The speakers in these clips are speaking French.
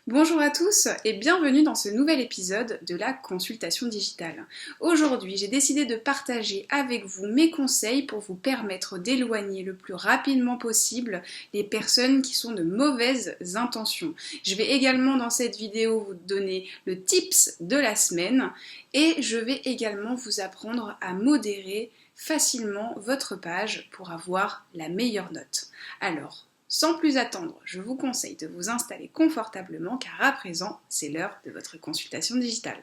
Bonjour à tous et bienvenue dans ce nouvel épisode de la consultation digitale. Aujourd'hui, j'ai décidé de partager avec vous mes conseils pour vous permettre d'éloigner le plus rapidement possible les personnes qui sont de mauvaises intentions. Je vais également dans cette vidéo vous donner le tips de la semaine et je vais également vous apprendre à modérer facilement votre page pour avoir la meilleure note. Alors, sans plus attendre, je vous conseille de vous installer confortablement car à présent, c'est l'heure de votre consultation digitale.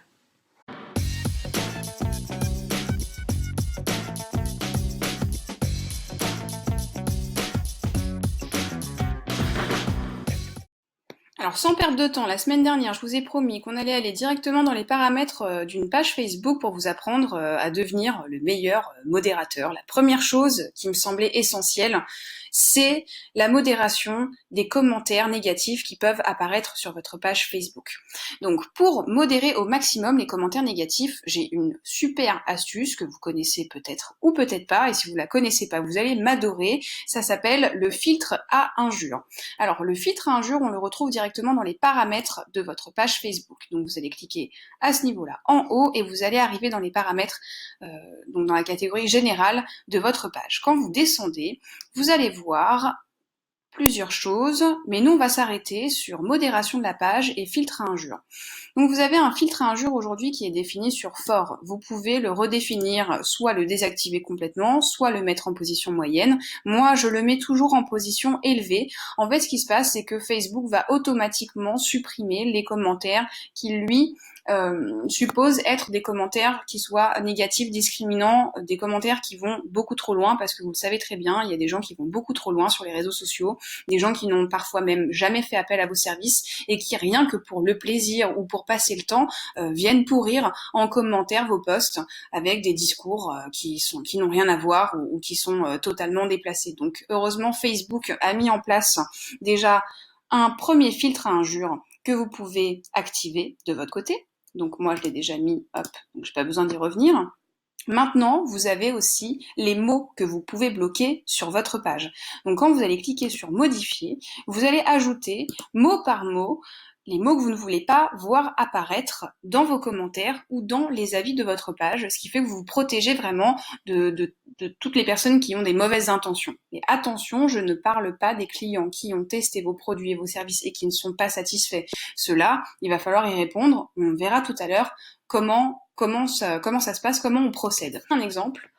Alors sans perdre de temps, la semaine dernière, je vous ai promis qu'on allait aller directement dans les paramètres d'une page Facebook pour vous apprendre à devenir le meilleur modérateur. La première chose qui me semblait essentielle, c'est la modération des commentaires négatifs qui peuvent apparaître sur votre page Facebook. Donc pour modérer au maximum les commentaires négatifs, j'ai une super astuce que vous connaissez peut-être ou peut-être pas, et si vous la connaissez pas, vous allez m'adorer. Ça s'appelle le filtre à injures. Alors le filtre à injures, on le retrouve directement dans les paramètres de votre page Facebook. Donc vous allez cliquer à ce niveau-là en haut et vous allez arriver dans les paramètres, donc dans la catégorie générale de votre page. Quand vous descendez, vous allez voir plusieurs choses, mais nous on va s'arrêter sur modération de la page et filtre à injures. Donc vous avez un filtre à injures aujourd'hui qui est défini sur fort. Vous pouvez le redéfinir, soit le désactiver complètement, soit le mettre en position moyenne. Moi je le mets toujours en position élevée. En fait ce qui se passe c'est que Facebook va automatiquement supprimer les commentaires qui lui suppose être des commentaires qui soient négatifs, discriminants, des commentaires qui vont beaucoup trop loin, parce que vous le savez très bien, il y a des gens qui vont beaucoup trop loin sur les réseaux sociaux, des gens qui n'ont parfois même jamais fait appel à vos services et qui, rien que pour le plaisir ou pour passer le temps, viennent pourrir en commentaire vos posts avec des discours qui n'ont rien à voir ou qui sont totalement déplacés. Donc heureusement, Facebook a mis en place déjà un premier filtre à injures que vous pouvez activer de votre côté. Donc moi je l'ai déjà mis, hop, donc j'ai pas besoin d'y revenir. Maintenant, vous avez aussi les mots que vous pouvez bloquer sur votre page. Donc quand vous allez cliquer sur modifier, vous allez ajouter mot par mot les mots que vous ne voulez pas voir apparaître dans vos commentaires ou dans les avis de votre page, ce qui fait que vous vous protégez vraiment de toutes les personnes qui ont des mauvaises intentions. Et attention, je ne parle pas des clients qui ont testé vos produits et vos services et qui ne sont pas satisfaits. Ceux-là, il va falloir y répondre. On verra tout à l'heure comment ça se passe, comment on procède. Un exemple,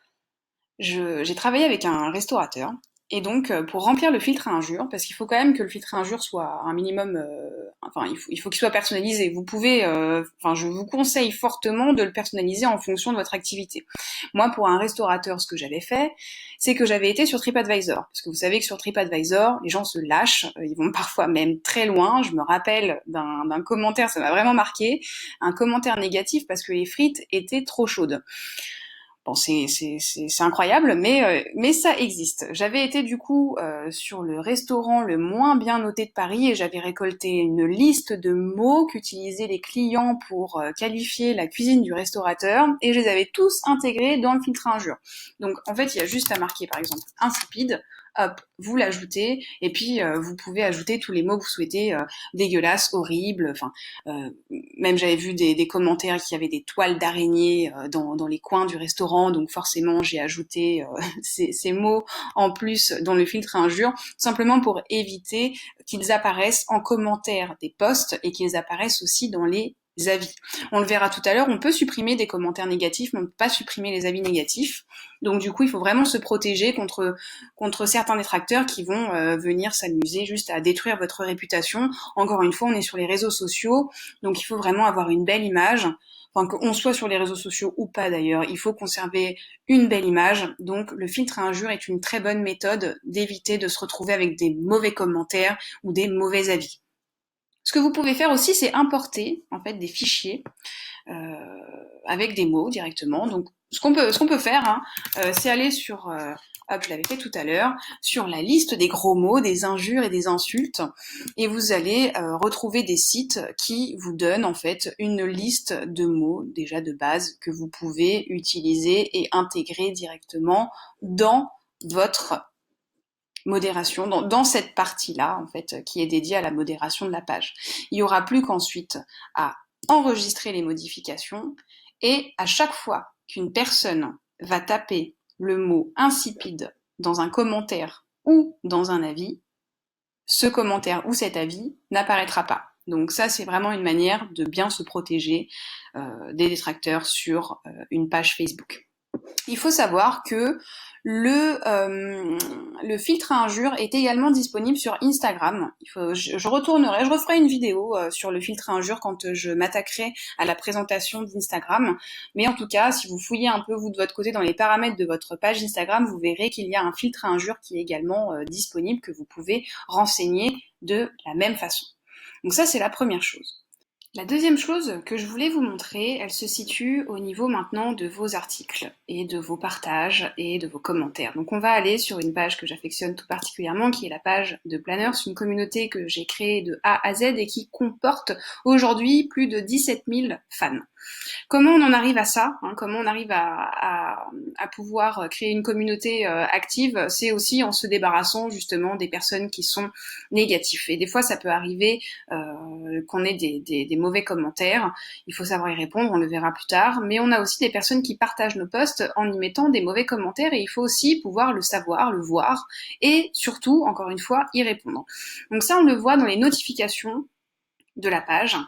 j'ai travaillé avec un restaurateur, et donc pour remplir le filtre à injures, parce qu'il faut quand même que le filtre à injures soit un minimum, il faut qu'il soit personnalisé. Vous pouvez, je vous conseille fortement de le personnaliser en fonction de votre activité. Moi, pour un restaurateur, ce que j'avais fait, c'est que j'avais été sur TripAdvisor, parce que vous savez que sur TripAdvisor, les gens se lâchent, ils vont parfois même très loin. Je me rappelle d'un commentaire, ça m'a vraiment marqué, un commentaire négatif parce que les frites étaient trop chaudes. Bon, c'est incroyable, mais ça existe. J'avais été du coup sur le restaurant le moins bien noté de Paris et j'avais récolté une liste de mots qu'utilisaient les clients pour qualifier la cuisine du restaurateur et je les avais tous intégrés dans le filtre injure. Donc en fait, il y a juste à marquer par exemple insipide, hop, vous l'ajoutez et puis vous pouvez ajouter tous les mots que vous souhaitez, dégueulasse, horrible, même j'avais vu des commentaires qui avaient des toiles d'araignée dans les coins du restaurant, donc forcément j'ai ajouté ces mots en plus dans le filtre injure, simplement pour éviter qu'ils apparaissent en commentaire des posts et qu'ils apparaissent aussi dans les avis. On le verra tout à l'heure, on peut supprimer des commentaires négatifs, mais on ne peut pas supprimer les avis négatifs. Donc du coup, il faut vraiment se protéger contre certains détracteurs qui vont venir s'amuser juste à détruire votre réputation. Encore une fois, on est sur les réseaux sociaux, donc il faut vraiment avoir une belle image. Enfin, qu'on soit sur les réseaux sociaux ou pas d'ailleurs, il faut conserver une belle image. Donc le filtre à injures est une très bonne méthode d'éviter de se retrouver avec des mauvais commentaires ou des mauvais avis. Ce que vous pouvez faire aussi, c'est importer en fait des fichiers avec des mots directement. Donc ce qu'on peut faire, c'est aller sur hop, je l'avais fait tout à l'heure, sur la liste des gros mots, des injures et des insultes, et vous allez retrouver des sites qui vous donnent en fait une liste de mots déjà de base que vous pouvez utiliser et intégrer directement dans votre modération, dans cette partie-là, en fait, qui est dédiée à la modération de la page. Il n'y aura plus qu'ensuite à enregistrer les modifications et à chaque fois qu'une personne va taper le mot insipide dans un commentaire ou dans un avis, ce commentaire ou cet avis n'apparaîtra pas. Donc ça, c'est vraiment une manière de bien se protéger des détracteurs sur une page Facebook. Il faut savoir que le filtre à injures est également disponible sur Instagram. Je referai une vidéo sur le filtre à injures quand je m'attaquerai à la présentation d'Instagram. Mais en tout cas, si vous fouillez un peu vous de votre côté dans les paramètres de votre page Instagram, vous verrez qu'il y a un filtre à injures qui est également disponible, que vous pouvez renseigner de la même façon. Donc ça, c'est la première chose. La deuxième chose que je voulais vous montrer, elle se situe au niveau maintenant de vos articles et de vos partages et de vos commentaires. Donc on va aller sur une page que j'affectionne tout particulièrement, qui est la page de Planners, une communauté que j'ai créée de A à Z et qui comporte aujourd'hui plus de 17 000 fans. Comment on en arrive à ça, comment on arrive à pouvoir créer une communauté active, c'est aussi en se débarrassant justement des personnes qui sont négatives. Et des fois, ça peut arriver qu'on ait des mauvais commentaires. Il faut savoir y répondre, on le verra plus tard. Mais on a aussi des personnes qui partagent nos posts en y mettant des mauvais commentaires et il faut aussi pouvoir le savoir, le voir et surtout, encore une fois, y répondre. Donc ça, on le voit dans les notifications de la page.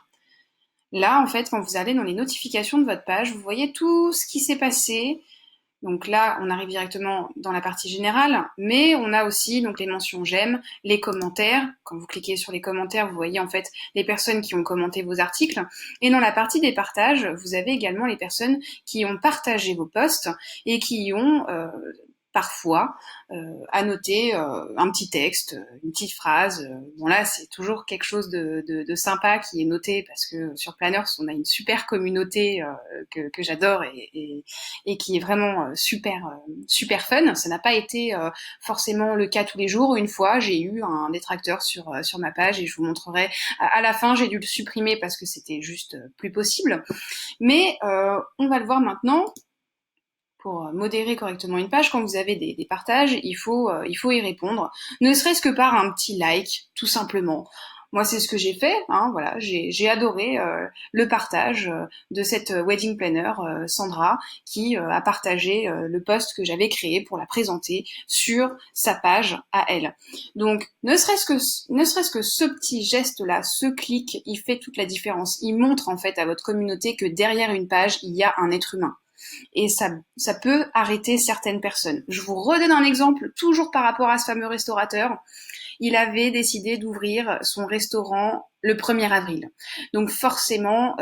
Là, en fait, quand vous allez dans les notifications de votre page, vous voyez tout ce qui s'est passé. Donc là, on arrive directement dans la partie générale, mais on a aussi donc les mentions j'aime, les commentaires. Quand vous cliquez sur les commentaires, vous voyez en fait les personnes qui ont commenté vos articles. Et dans la partie des partages, vous avez également les personnes qui ont partagé vos posts et qui ont parfois annoté un petit texte, une petite phrase. Bon là, c'est toujours quelque chose de sympa qui est noté parce que sur Planners, on a une super communauté que j'adore et qui est vraiment super fun. Ça n'a pas été forcément le cas tous les jours. Une fois, j'ai eu un détracteur sur ma page et je vous montrerai. À la fin, j'ai dû le supprimer parce que c'était juste plus possible. Mais on va le voir maintenant. Pour modérer correctement une page, quand vous avez des partages, il faut y répondre, ne serait-ce que par un petit like, tout simplement. Moi, c'est ce que j'ai fait, voilà, j'ai adoré le partage de cette wedding planner, Sandra, qui a partagé le post que j'avais créé pour la présenter sur sa page à elle. Donc, ne serait-ce que ce petit geste-là, ce clic, il fait toute la différence. Il montre en fait à votre communauté que derrière une page, il y a un être humain. Et ça peut arrêter certaines personnes. Je vous redonne un exemple, toujours par rapport à ce fameux restaurateur. Il avait décidé d'ouvrir son restaurant le 1er avril. Donc forcément,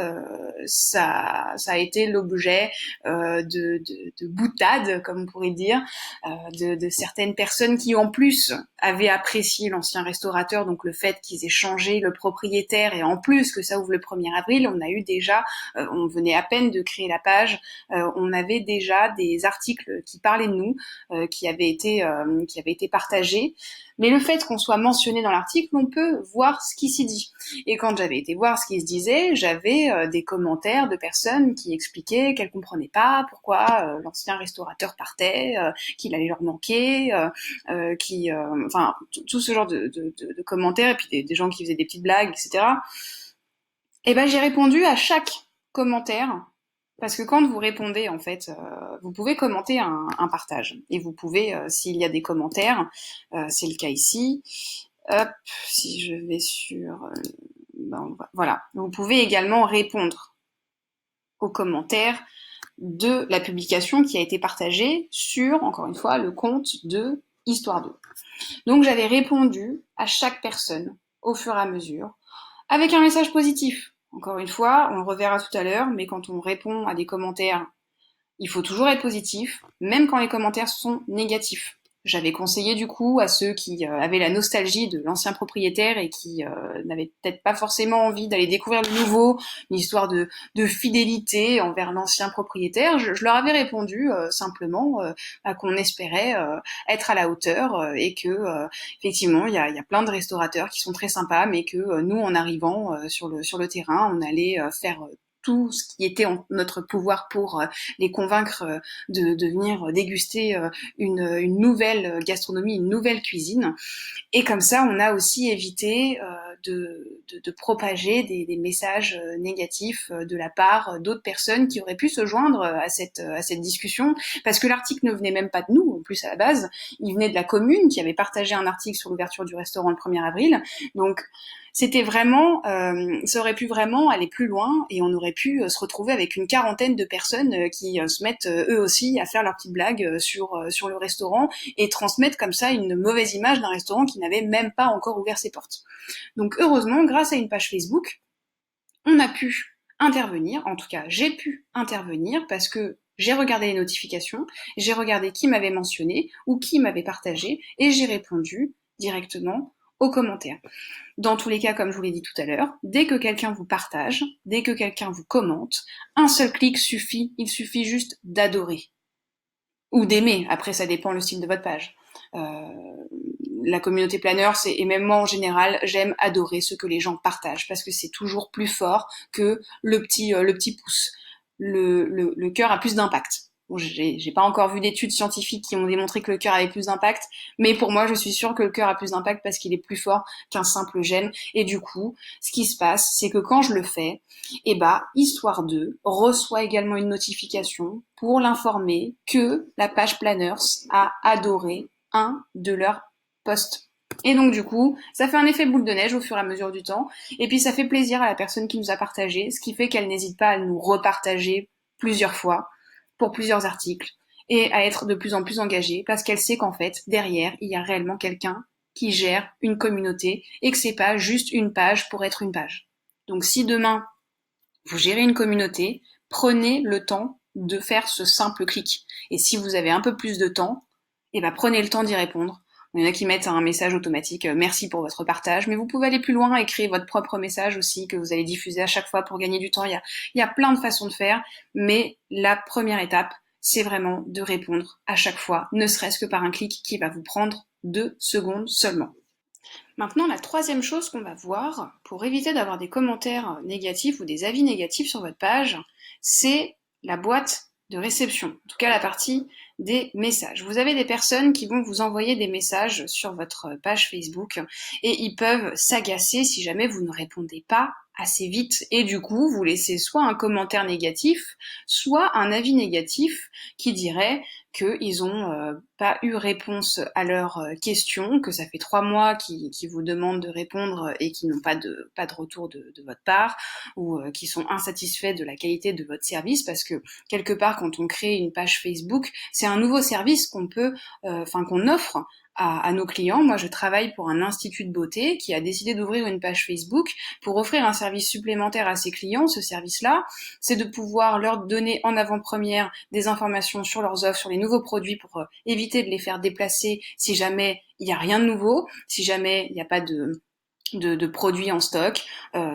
ça a été l'objet de boutades, comme on pourrait dire, de certaines personnes qui en plus avaient apprécié l'ancien restaurateur, donc le fait qu'ils aient changé le propriétaire et en plus que ça ouvre le 1er avril, on a eu déjà, on venait à peine de créer la page, on avait déjà des articles qui parlaient de nous, qui avaient été partagés. Mais le fait qu'on soit mentionné dans l'article, on peut voir ce qui s'y dit. Et quand j'avais été voir ce qui se disait, j'avais des commentaires de personnes qui expliquaient qu'elles comprenaient pas pourquoi l'ancien restaurateur partait, qu'il allait leur manquer, enfin tout ce genre de commentaires, et puis des gens qui faisaient des petites blagues, etc. Et ben j'ai répondu à chaque commentaire. Parce que quand vous répondez, en fait, vous pouvez commenter un partage. Et vous pouvez, s'il y a des commentaires, c'est le cas ici. Hop, si je vais sur... voilà. Vous pouvez également répondre aux commentaires de la publication qui a été partagée sur, encore une fois, le compte de Histoire 2. Donc j'avais répondu à chaque personne au fur et à mesure avec un message positif. Encore une fois, on le reverra tout à l'heure, mais quand on répond à des commentaires, il faut toujours être positif, même quand les commentaires sont négatifs. J'avais conseillé du coup à ceux qui avaient la nostalgie de l'ancien propriétaire et qui n'avaient peut-être pas forcément envie d'aller découvrir le nouveau, une histoire de fidélité envers l'ancien propriétaire. Je leur avais répondu simplement qu'on espérait être à la hauteur et que effectivement il y a plein de restaurateurs qui sont très sympas, mais que nous en arrivant sur le terrain, on allait faire tout ce qui était en notre pouvoir pour les convaincre de venir déguster une nouvelle gastronomie, une nouvelle cuisine. Et comme ça, on a aussi évité de propager des messages négatifs de la part d'autres personnes qui auraient pu se joindre à cette discussion, parce que l'article ne venait même pas de nous, en plus à la base, il venait de la commune qui avait partagé un article sur l'ouverture du restaurant le 1er avril. Donc c'était vraiment, ça aurait pu vraiment aller plus loin et on aurait pu se retrouver avec une quarantaine de personnes qui se mettent eux aussi à faire leurs petites blagues sur le restaurant et transmettre comme ça une mauvaise image d'un restaurant qui n'avait même pas encore ouvert ses portes. Donc heureusement, grâce à une page Facebook, on a pu intervenir, en tout cas j'ai pu intervenir parce que j'ai regardé les notifications, j'ai regardé qui m'avait mentionné ou qui m'avait partagé et j'ai répondu directement aux commentaires. Dans tous les cas, comme je vous l'ai dit tout à l'heure, dès que quelqu'un vous partage, dès que quelqu'un vous commente, un seul clic suffit, il suffit juste d'adorer. Ou d'aimer, après ça dépend le style de votre page. La communauté planeur, et même moi en général, j'aime adorer ce que les gens partagent, parce que c'est toujours plus fort que le petit pouce. Le cœur a plus d'impact. Bon, j'ai pas encore vu d'études scientifiques qui ont démontré que le cœur avait plus d'impact, mais pour moi, je suis sûre que le cœur a plus d'impact parce qu'il est plus fort qu'un simple j'aime. Et du coup, ce qui se passe, c'est que quand je le fais, Histoire 2 reçoit également une notification pour l'informer que la page Planners a adoré un de leurs posts. Et donc du coup, ça fait un effet boule de neige au fur et à mesure du temps, et puis ça fait plaisir à la personne qui nous a partagé, ce qui fait qu'elle n'hésite pas à nous repartager plusieurs fois, pour plusieurs articles, et à être de plus en plus engagée, parce qu'elle sait qu'en fait, derrière, il y a réellement quelqu'un qui gère une communauté, et que c'est pas juste une page pour être une page. Donc si demain, vous gérez une communauté, prenez le temps de faire ce simple clic. Et si vous avez un peu plus de temps, prenez le temps d'y répondre. Il y en a qui mettent un message automatique, merci pour votre partage, mais vous pouvez aller plus loin et créer votre propre message aussi que vous allez diffuser à chaque fois pour gagner du temps. Il y a plein de façons de faire, mais la première étape, c'est vraiment de répondre à chaque fois, ne serait-ce que par un clic qui va vous prendre 2 secondes seulement. Maintenant, la troisième chose qu'on va voir, pour éviter d'avoir des commentaires négatifs ou des avis négatifs sur votre page, c'est la boîte de réception, en tout cas la partie des messages. Vous avez des personnes qui vont vous envoyer des messages sur votre page Facebook et ils peuvent s'agacer si jamais vous ne répondez pas assez vite et du coup vous laissez soit un commentaire négatif, soit un avis négatif qui dirait qu'ils ont pas eu réponse à leurs questions, que ça fait 3 mois qu'ils vous demandent de répondre et qu'ils n'ont pas de retour de votre part, ou qui sont insatisfaits de la qualité de votre service, parce que quelque part quand on crée une page Facebook, c'est un nouveau service qu'on peut, qu'on offre à nos clients. Moi, je travaille pour un institut de beauté qui a décidé d'ouvrir une page Facebook pour offrir un service supplémentaire à ses clients. Ce service-là, c'est de pouvoir leur donner en avant-première des informations sur leurs offres, sur les nouveaux produits pour éviter de les faire déplacer si jamais il n'y a rien de nouveau, si jamais il n'y a pas de produits en stock,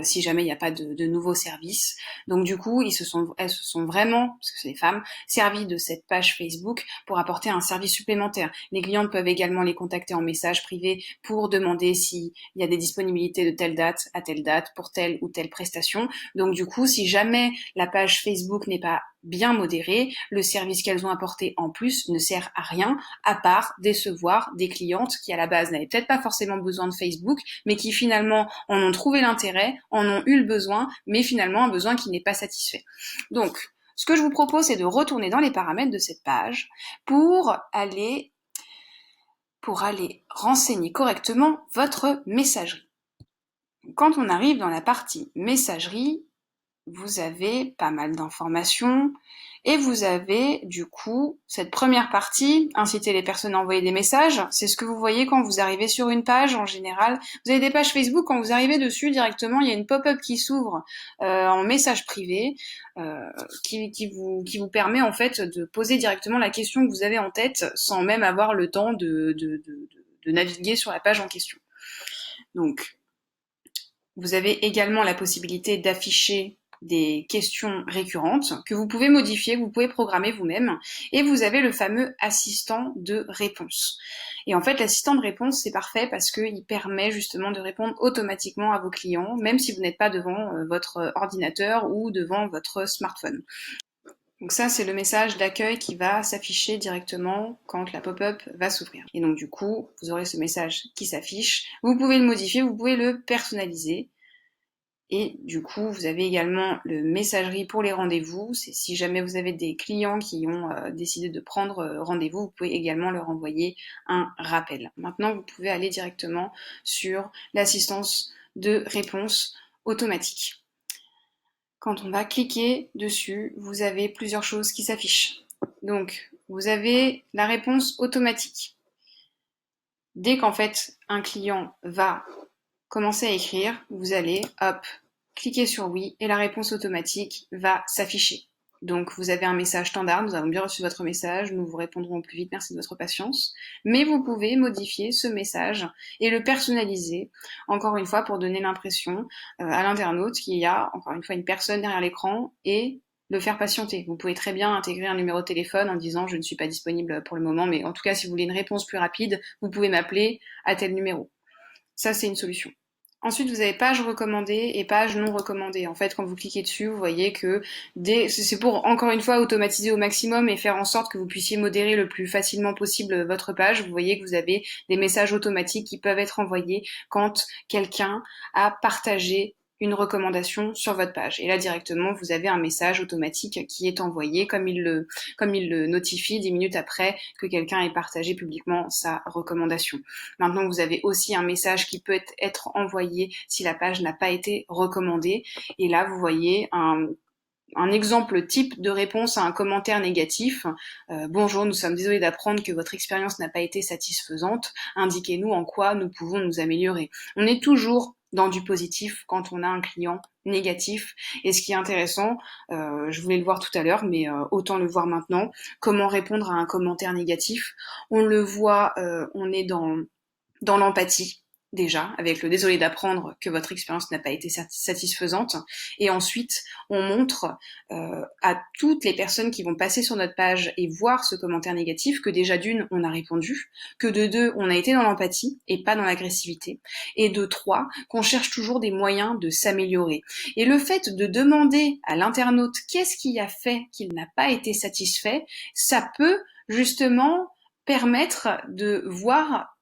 si jamais il n'y a pas de nouveaux services. Donc du coup, elles se sont vraiment, parce que c'est des femmes, servies de cette page Facebook pour apporter un service supplémentaire. Les clientes peuvent également les contacter en message privé pour demander s'il y a des disponibilités de telle date à telle date pour telle ou telle prestation. Donc du coup, si jamais la page Facebook n'est pas bien modérée, le service qu'elles ont apporté en plus ne sert à rien, à part décevoir des clientes qui à la base n'avaient peut-être pas forcément besoin de Facebook, mais qui finalement en ont trouvé l'intérêt, en ont eu le besoin, mais finalement un besoin qui n'est pas satisfait. Donc, ce que je vous propose, c'est de retourner dans les paramètres de cette page pour aller renseigner correctement votre messagerie. Quand on arrive dans la partie messagerie, vous avez pas mal d'informations et vous avez du coup cette première partie, inciter les personnes à envoyer des messages. C'est ce que vous voyez quand vous arrivez sur une page en général. Vous avez des pages Facebook, quand vous arrivez dessus directement, il y a une pop-up qui s'ouvre en message privé qui vous permet en fait de poser directement la question que vous avez en tête sans même avoir le temps de naviguer sur la page en question. Donc, vous avez également la possibilité d'afficher des questions récurrentes que vous pouvez modifier, que vous pouvez programmer vous-même, et vous avez le fameux assistant de réponse. Et en fait, l'assistant de réponse, c'est parfait parce qu'il permet justement de répondre automatiquement à vos clients, même si vous n'êtes pas devant votre ordinateur ou devant votre smartphone. Donc ça, c'est le message d'accueil qui va s'afficher directement quand la pop-up va s'ouvrir. Et donc du coup, vous aurez ce message qui s'affiche. Vous pouvez le modifier, vous pouvez le personnaliser. Et du coup, vous avez également le messagerie pour les rendez-vous. C'est si jamais vous avez des clients qui ont décidé de prendre rendez-vous, vous pouvez également leur envoyer un rappel. Maintenant, vous pouvez aller directement sur l'assistance de réponse automatique. Quand on va cliquer dessus, vous avez plusieurs choses qui s'affichent. Donc, vous avez la réponse automatique. Dès qu'en fait un client va commencer à écrire, vous allez, hop, cliquer sur oui et la réponse automatique va s'afficher. Donc vous avez un message standard, nous avons bien reçu votre message, nous vous répondrons au plus vite, merci de votre patience. Mais vous pouvez modifier ce message et le personnaliser, encore une fois, pour donner l'impression à l'internaute qu'il y a, encore une fois, une personne derrière l'écran et le faire patienter. Vous pouvez très bien intégrer un numéro de téléphone en disant je ne suis pas disponible pour le moment, mais en tout cas si vous voulez une réponse plus rapide, vous pouvez m'appeler à tel numéro. Ça c'est une solution. Ensuite, vous avez page recommandée et page non recommandée. En fait, quand vous cliquez dessus, vous voyez que c'est pour, encore une fois, automatiser au maximum et faire en sorte que vous puissiez modérer le plus facilement possible votre page. Vous voyez que vous avez des messages automatiques qui peuvent être envoyés quand quelqu'un a partagé une recommandation sur votre page. Et là, directement, vous avez un message automatique qui est envoyé comme il le notifie 10 minutes après que quelqu'un ait partagé publiquement sa recommandation. Maintenant, vous avez aussi un message qui peut être envoyé si la page n'a pas été recommandée. Et là, vous voyez un exemple type de réponse à un commentaire négatif. Bonjour, nous sommes désolés d'apprendre que votre expérience n'a pas été satisfaisante. Indiquez-nous en quoi nous pouvons nous améliorer. On est toujours dans du positif quand on a un client négatif. Et ce qui est intéressant, je voulais le voir tout à l'heure, mais autant le voir maintenant, comment répondre à un commentaire négatif. On le voit, on est dans l'empathie, déjà, avec le désolé d'apprendre que votre expérience n'a pas été satisfaisante. Et ensuite, on montre à toutes les personnes qui vont passer sur notre page et voir ce commentaire négatif que déjà d'une, on a répondu, que de deux, on a été dans l'empathie et pas dans l'agressivité, et de trois, qu'on cherche toujours des moyens de s'améliorer. Et le fait de demander à l'internaute qu'est-ce qui a fait qu'il n'a pas été satisfait, ça peut justement permettre de voir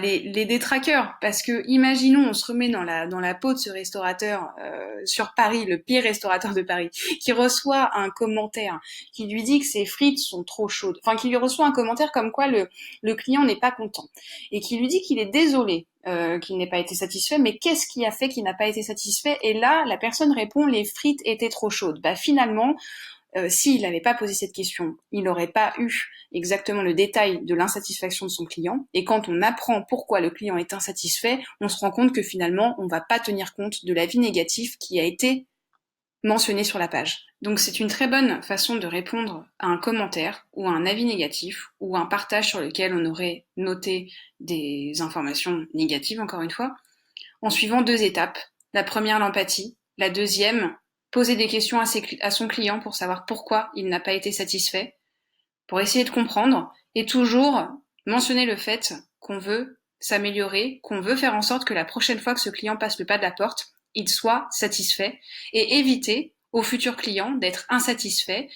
les détraqueurs, parce que imaginons on se remet dans la peau de ce restaurateur sur Paris, le pire restaurateur de Paris, qui reçoit un commentaire qui lui dit que ses frites sont trop chaudes, enfin qui lui reçoit un commentaire comme quoi le client n'est pas content et qui lui dit qu'il est désolé qu'il n'ait pas été satisfait, mais qu'est-ce qui a fait qu'il n'a pas été satisfait? Et là la personne répond les frites étaient trop chaudes. Finalement s'il n'avait pas posé cette question, il n'aurait pas eu exactement le détail de l'insatisfaction de son client. Et quand on apprend pourquoi le client est insatisfait, on se rend compte que finalement, on ne va pas tenir compte de l'avis négatif qui a été mentionné sur la page. Donc c'est une très bonne façon de répondre à un commentaire ou à un avis négatif ou à un partage sur lequel on aurait noté des informations négatives, encore une fois, en suivant deux étapes. La première, l'empathie. La deuxième, poser des questions à son client pour savoir pourquoi il n'a pas été satisfait, pour essayer de comprendre, et toujours mentionner le fait qu'on veut s'améliorer, qu'on veut faire en sorte que la prochaine fois que ce client passe le pas de la porte, il soit satisfait, et éviter au futur client d'être insatisfait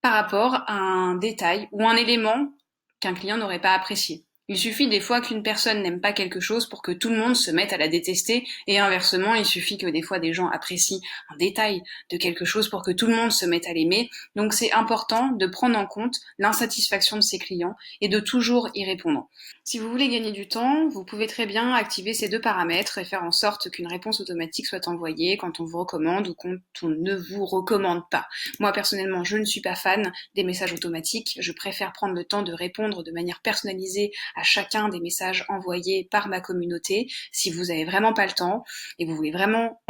par rapport à un détail ou un élément qu'un client n'aurait pas apprécié. Il suffit des fois qu'une personne n'aime pas quelque chose pour que tout le monde se mette à la détester, et inversement, il suffit que des fois des gens apprécient un détail de quelque chose pour que tout le monde se mette à l'aimer. Donc c'est important de prendre en compte l'insatisfaction de ses clients et de toujours y répondre. Si vous voulez gagner du temps, vous pouvez très bien activer ces deux paramètres et faire en sorte qu'une réponse automatique soit envoyée quand on vous recommande ou quand on ne vous recommande pas. Moi personnellement, je ne suis pas fan des messages automatiques, je préfère prendre le temps de répondre de manière personnalisée à chacun des messages envoyés par ma communauté. Si vous avez vraiment pas le temps et vous voulez vraiment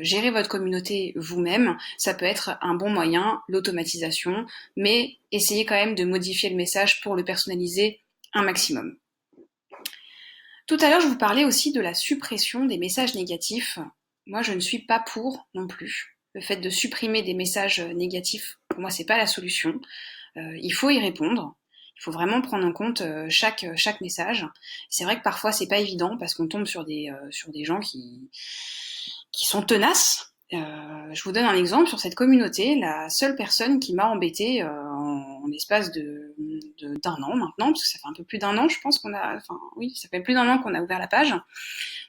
gérer votre communauté vous-même, ça peut être un bon moyen, l'automatisation, mais essayez quand même de modifier le message pour le personnaliser un maximum. Tout à l'heure, je vous parlais aussi de la suppression des messages négatifs. Moi, je ne suis pas pour non plus. Le fait de supprimer des messages négatifs, pour moi, c'est pas la solution. Il faut y répondre. Il faut vraiment prendre en compte chaque message. C'est vrai que parfois c'est pas évident parce qu'on tombe sur des gens qui sont tenaces. Je vous donne un exemple sur cette communauté. La seule personne qui m'a embêtée en l'espace d'un an maintenant, parce que ça fait un peu plus d'un an, je pense ça fait plus d'un an qu'on a ouvert la page.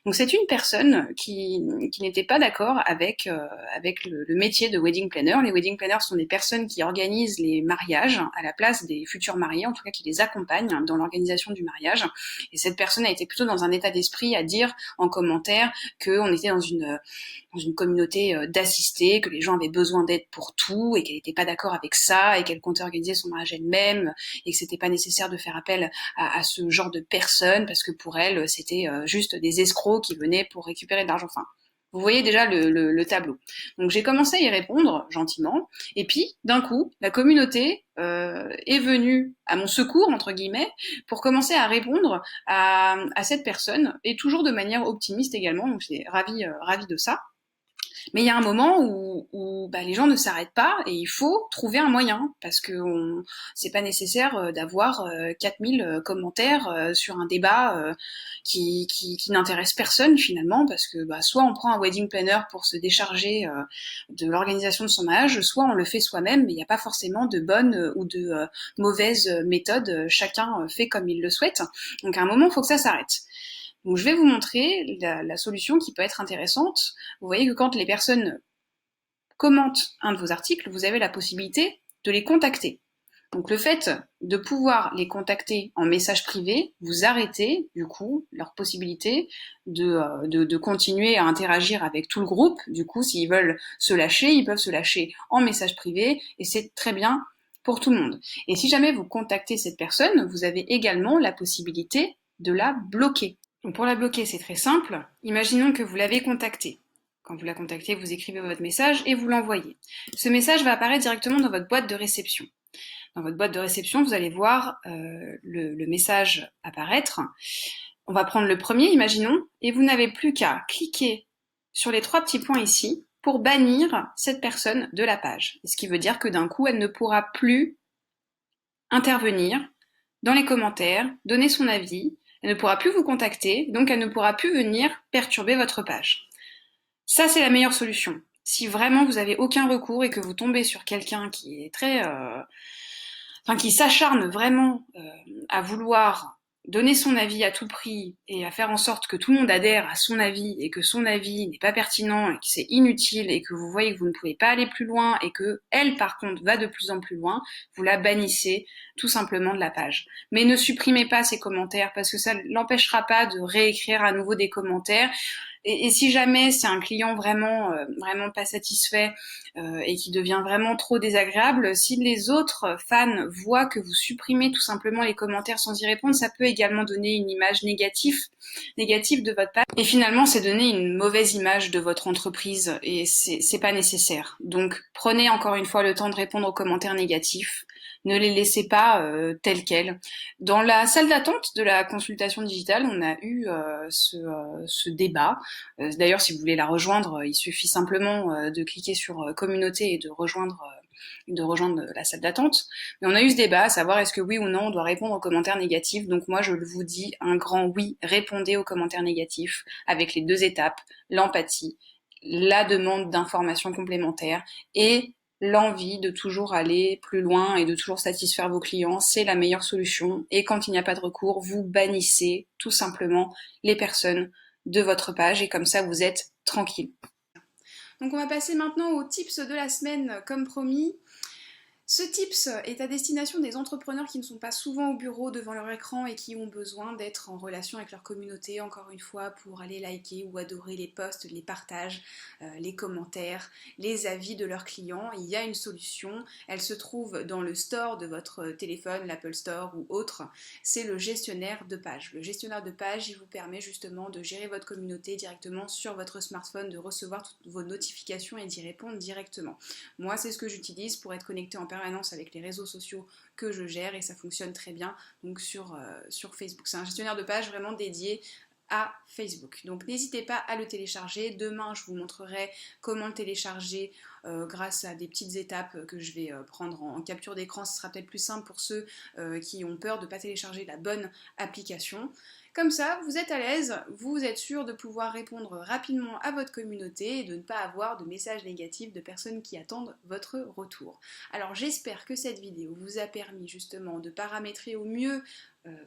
Donc c'est une personne qui n'était pas d'accord avec le métier de wedding planner. Les wedding planners sont des personnes qui organisent les mariages à la place des futurs mariés, en tout cas qui les accompagnent dans l'organisation du mariage. Et cette personne a été plutôt dans un état d'esprit à dire en commentaire qu'on était dans une communauté d'assistés, que les gens avaient besoin d'aide pour tout et qu'elle n'était pas d'accord avec ça et qu'elle comptait organiser son mariage elle-même et que c'était pas nécessaire de faire appel à ce genre de personnes parce que pour elle c'était juste des escrocs qui venaient pour récupérer de l'argent. Enfin, vous voyez déjà le tableau. Donc j'ai commencé à y répondre gentiment et puis d'un coup la communauté est venue à mon secours entre guillemets pour commencer à répondre à cette personne et toujours de manière optimiste également. Donc j'étais ravie de ça. Mais il y a un moment où les gens ne s'arrêtent pas et il faut trouver un moyen parce que c'est pas nécessaire d'avoir 4000 commentaires sur un débat qui n'intéresse personne finalement parce que soit on prend un wedding planner pour se décharger de l'organisation de son mariage, soit on le fait soi-même, mais il n'y a pas forcément de bonne ou de mauvaise méthode. Chacun fait comme il le souhaite. Donc à un moment, il faut que ça s'arrête. Donc je vais vous montrer la solution qui peut être intéressante. Vous voyez que quand les personnes commentent un de vos articles, vous avez la possibilité de les contacter. Donc le fait de pouvoir les contacter en message privé, vous arrêtez du coup leur possibilité de continuer à interagir avec tout le groupe. Du coup, s'ils veulent se lâcher, ils peuvent se lâcher en message privé et c'est très bien pour tout le monde. Et si jamais vous contactez cette personne, vous avez également la possibilité de la bloquer. Donc pour la bloquer, c'est très simple. Imaginons que vous l'avez contactée. Quand vous la contactez, vous écrivez votre message et vous l'envoyez. Ce message va apparaître directement dans votre boîte de réception. Dans votre boîte de réception, vous allez voir le message apparaître. On va prendre le premier, imaginons, et vous n'avez plus qu'à cliquer sur les 3 petits points ici pour bannir cette personne de la page. Ce qui veut dire que d'un coup, elle ne pourra plus intervenir dans les commentaires, donner son avis, elle ne pourra plus vous contacter, donc elle ne pourra plus venir perturber votre page. Ça, c'est la meilleure solution. Si vraiment vous avez aucun recours et que vous tombez sur quelqu'un qui est qui s'acharne vraiment à vouloir donner son avis à tout prix et à faire en sorte que tout le monde adhère à son avis et que son avis n'est pas pertinent et que c'est inutile et que vous voyez que vous ne pouvez pas aller plus loin et que elle, par contre, va de plus en plus loin, vous la bannissez tout simplement de la page. Mais ne supprimez pas ces commentaires parce que ça ne l'empêchera pas de réécrire à nouveau des commentaires. Et si jamais c'est un client vraiment pas satisfait et qui devient vraiment trop désagréable, si les autres fans voient que vous supprimez tout simplement les commentaires sans y répondre, ça peut également donner une image négative de votre page. Et finalement, c'est donner une mauvaise image de votre entreprise et c'est pas nécessaire. Donc prenez encore une fois le temps de répondre aux commentaires négatifs. Ne les laissez pas tels quels. Dans la salle d'attente de la consultation digitale, on a eu ce débat. D'ailleurs, si vous voulez la rejoindre, il suffit simplement de cliquer sur communauté et de rejoindre la salle d'attente. Mais on a eu ce débat à savoir est-ce que oui ou non on doit répondre aux commentaires négatifs. Donc moi, je vous dis un grand oui, répondez aux commentaires négatifs avec les 2 étapes, l'empathie, la demande d'informations complémentaires et l'envie de toujours aller plus loin et de toujours satisfaire vos clients, c'est la meilleure solution. Et quand il n'y a pas de recours, vous bannissez tout simplement les personnes de votre page et comme ça vous êtes tranquille. Donc on va passer maintenant aux tips de la semaine comme promis. Ce tips est à destination des entrepreneurs qui ne sont pas souvent au bureau devant leur écran et qui ont besoin d'être en relation avec leur communauté, encore une fois, pour aller liker ou adorer les posts, les partages, les commentaires, les avis de leurs clients. Il y a une solution, elle se trouve dans le store de votre téléphone, l'Apple Store ou autre, c'est le gestionnaire de page. Le gestionnaire de page, il vous permet justement de gérer votre communauté directement sur votre smartphone, de recevoir toutes vos notifications et d'y répondre directement. Moi, c'est ce que j'utilise pour être connecté en permanence avec les réseaux sociaux que je gère et ça fonctionne très bien donc sur Facebook. C'est un gestionnaire de page vraiment dédié à Facebook. Donc n'hésitez pas à le télécharger. Demain, je vous montrerai comment le télécharger grâce à des petites étapes que je vais prendre en capture d'écran. Ce sera peut-être plus simple pour ceux qui ont peur de ne pas télécharger la bonne application. Comme ça, vous êtes à l'aise, vous êtes sûr de pouvoir répondre rapidement à votre communauté et de ne pas avoir de messages négatifs de personnes qui attendent votre retour. Alors j'espère que cette vidéo vous a permis justement de paramétrer au mieux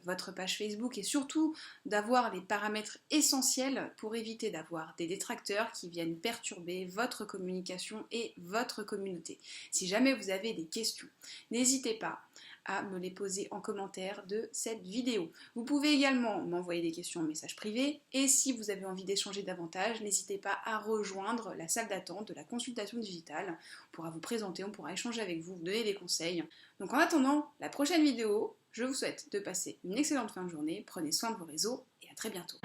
votre page Facebook et surtout d'avoir les paramètres essentiels pour éviter d'avoir des détracteurs qui viennent perturber votre communication et votre communauté. Si jamais vous avez des questions, n'hésitez pas à me les poser en commentaire de cette vidéo. Vous pouvez également m'envoyer des questions en message privé et si vous avez envie d'échanger davantage, n'hésitez pas à rejoindre la salle d'attente de la consultation digitale. On pourra vous présenter, on pourra échanger avec vous, vous donner des conseils. Donc en attendant la prochaine vidéo, je vous souhaite de passer une excellente fin de journée, prenez soin de vos réseaux et à très bientôt.